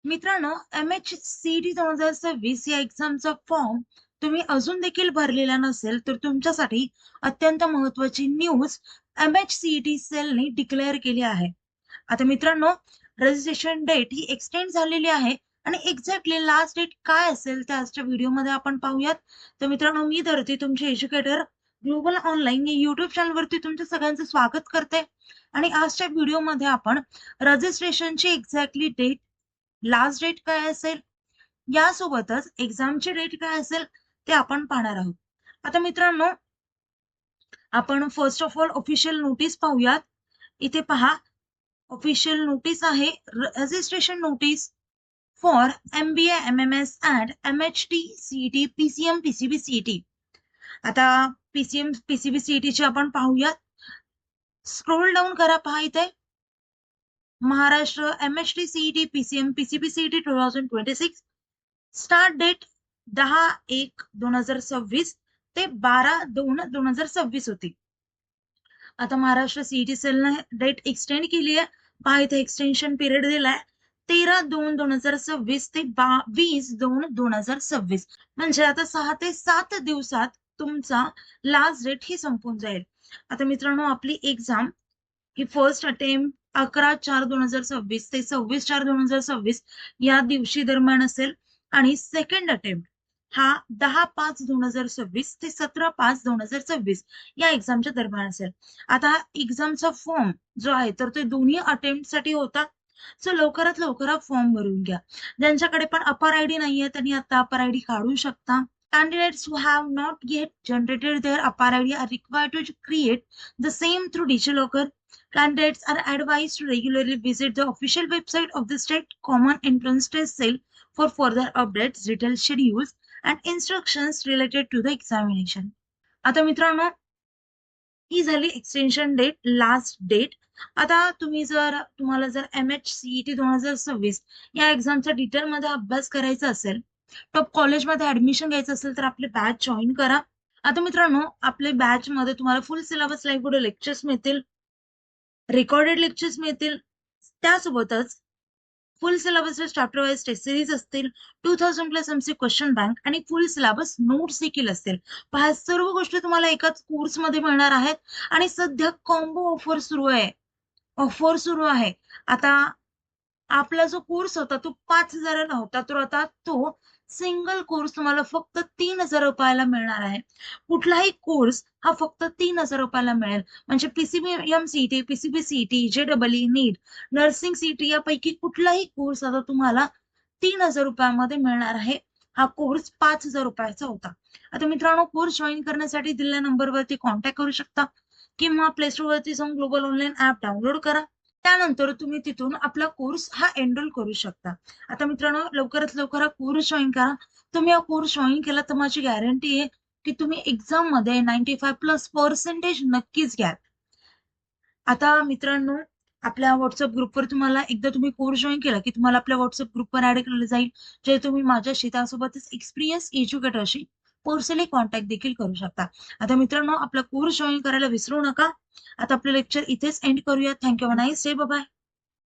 मित्रांनो, MHCET 2026 या एक्झामचा form तुम्ही अजून देखील भरलेला नसेल, तर तुमच्यासाठी अत्यंत महत्त्वाची न्यूज MHCET सेलने डिक्लेअर केली आहे. आता मित्रांनो, रजिस्ट्रेशन डेट ही एक्सटेंड झालेली आहे आणि एक्झॅक्टली लास्ट डेट काय असेल ते आजच्या व्हिडिओमध्ये आपण पाहूयात. तर मित्रांनो, मी धरती तुमचे एज्युकेटर ग्लोबल ऑनलाईन या युट्यूब चॅनलवरती तुमच्या सगळ्यांचं स्वागत करते आणि आजच्या व्हिडिओमध्ये आपण रजिस्ट्रेशनची एक्झॅक्टली डेट, लास्ट डेट काय असेल, यासोबतच एक्झामची डेट काय असेल ते आपण पाहणार आहोत. आता मित्रांनो, आपण first of all official notice पाहूयात. इथे पहा, ऑफिशियल नोटीस आहे, registration notice for MBA MMS and MHT CET PCM PCB CET. आता PCM PCB CET ची आपण पाहूयात. स्क्रोल डाऊन करा, पहा इथे Maharashtra MHT CET PCM PCB CET 2026. Start date 10/1/2026 ते 12/2/2026 होती. आता महाराष्ट्र CET सेलने डेट एक्सटेंड केली आहे. पहा इथे एक्सटेन्शन पिरियड दिलाय 13/2/2026 ते 20/2/2026. म्हणजे आता 6 ते 7 दिवसात तुमचा लास्ट डेट ही संपून जाईल. आता मित्रांनो, आपली एक्झाम ही फर्स्ट अटेम्प्ट 11/4/2026 ते 26/4/2026 या दिवशी दरम्यान असेल आणि सेकंड अटेम्प्ट हा 10/5/2026 ते 17/5/2026 या एक्झामच्या दरम्यान असेल. आता एक्झामचा फॉर्म जो आहे तर ते दोन्ही अटेम्प्ट साठी होता. सो लवकरात लवकर फॉर्म भरून घ्या. ज्यांच्याकडे पण अपर आयडी नाहीये त्यांनी आता अपर आयडी काढू शकता. Candidates who have not yet generated their APAR ID are required to create the same through DigiLocker. Candidates are advised to regularly visit the official website of the State Common Entrance Test Cell for further updates, detailed schedules, and instructions related to the examination. आता मित्रांनो, ही झाली extension date, last date. आता तुम्हाला जर MHCET 2026 या एक्झामचा डिटेलमध्ये अभ्यास करायचा असेल, टॉप कॉलेजमध्ये ऍडमिशन घ्यायचं असेल तर आपले बॅच जॉईन करा. आता मित्रांनो, आपले बॅच मध्ये तुम्हाला full syllabus live video lectures मिळतील, रेकॉर्डेड लेक्चर्स मिळतील. त्यासोबतच full syllabus chapter wise test series असतील, 2000+ MC क्वेश्चन बँक आणि फुल सिलेबस नोट्स देखील असतील. पहा, सर्व गोष्टी तुम्हाला एकाच कोर्स मध्ये मिळणार आहेत आणि सध्या कॉम्बो ऑफर सुरू आहे. आता आपला जो कोर्स होता तो 5,000ला होता, तर आता तो सिंगल कोर्स तुम्हाला फक्त 3,000 रुपयाला मिळणार आहे. कुठलाही कोर्स हा फक्त 3,000 रुपयाला मिळेल. म्हणजे PCM CET, PCB CET, JEE नीट, नर्सिंग CET यापैकी कुठलाही कोर्स आता तुम्हाला 3,000 रुपयामध्ये मिळणार आहे. हा कोर्स 5,000 रुपयाचा होता. आता मित्रांनो, कोर्स जॉईन करण्यासाठी दिलेल्या नंबरवरती कॉन्टॅक्ट करू शकता किंवा प्ले स्टोर वरती जाऊन ग्लोबल ऑनलाईन ऍप डाउनलोड करा. त्यानंतर तुम्ही तिथून आपला कोर्स हा एनरोल करू शकता. आता मित्रांनो, लवकरात लवकर हा कोर्स जॉईन करा. तुम्ही हा कोर्स जॉईन केला तर माझी गॅरंटी आहे की तुम्ही एक्झाम मध्ये 95+ नक्कीच घ्याल. आता मित्रांनो, आपल्या व्हॉट्सअप ग्रुपवर तुम्हाला एकदा तुम्ही कोर्स जॉईन केला की तुम्हाला आपल्या व्हॉट्सअप ग्रुपवर ऍड केलं जाईल, जे तुम्ही माझ्याशी त्यासोबतच एक्सपिरियन्स एज्युकेटरशी पर्सनली कॉन्टॅक्ट देखील करू शकता. आता मित्रांनो, आपला कोर्स जॉईन करायला विसरू नका. आता आपलं लेक्चर इथेच एंड करूया. Thank you, nice day, bye.